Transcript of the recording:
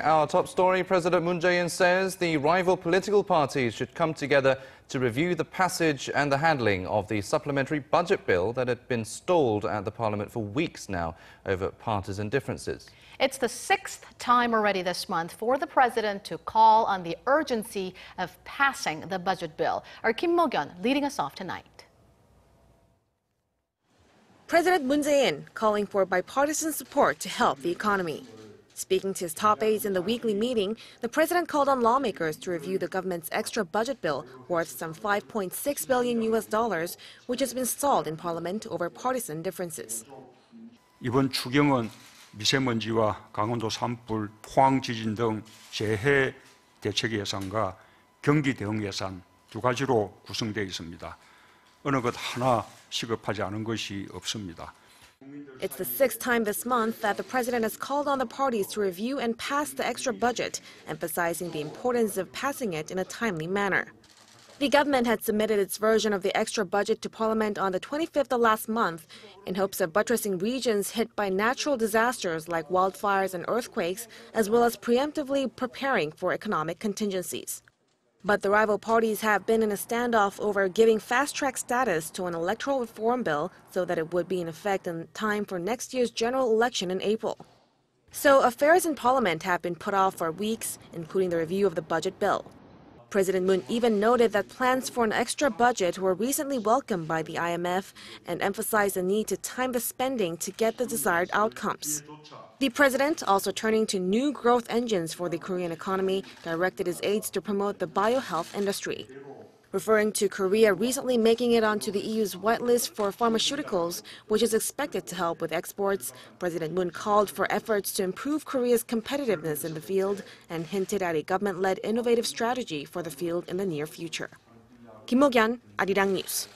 Our top story, President Moon Jae-in says the rival political parties should come together to review the passage and the handling of the supplementary budget bill that had been stalled at the parliament for weeks now over partisan differences. It's the sixth time already this month for the president to call on the urgency of passing the budget bill. Our Kim Mok-yeon leading us off tonight. President Moon Jae-in calling for bipartisan support to help the economy. Speaking to his top aides in the weekly meeting, the president called on lawmakers to review the government's extra budget bill worth some $5.6 billion, which has been stalled in parliament over partisan differences. 이번 추경은 미세먼지와 강원도 산불, 포항 지진 등 재해 대책 예산과 경기 대응 예산 두 가지로 구성되어 있습니다. 어느 것 하나 시급하지 않은 것이 없습니다. It's the sixth time this month that the president has called on the parties to review and pass the extra budget, emphasizing the importance of passing it in a timely manner. The government had submitted its version of the extra budget to Parliament on the 25th of last month in hopes of buttressing regions hit by natural disasters like wildfires and earthquakes, as well as preemptively preparing for economic contingencies. But the rival parties have been in a standoff over giving fast-track status to an electoral reform bill so that it would be in effect in time for next year's general election in April. So affairs in Parliament have been put off for weeks, including the review of the budget bill. President Moon even noted that plans for an extra budget were recently welcomed by the IMF and emphasized the need to time the spending to get the desired outcomes. The president, also turning to new growth engines for the Korean economy, directed his aides to promote the biohealth industry. Referring to Korea recently making it onto the EU's whitelist for pharmaceuticals, which is expected to help with exports, President Moon called for efforts to improve Korea's competitiveness in the field and hinted at a government-led innovative strategy for the field in the near future. Kim Mok-yeon, Arirang News.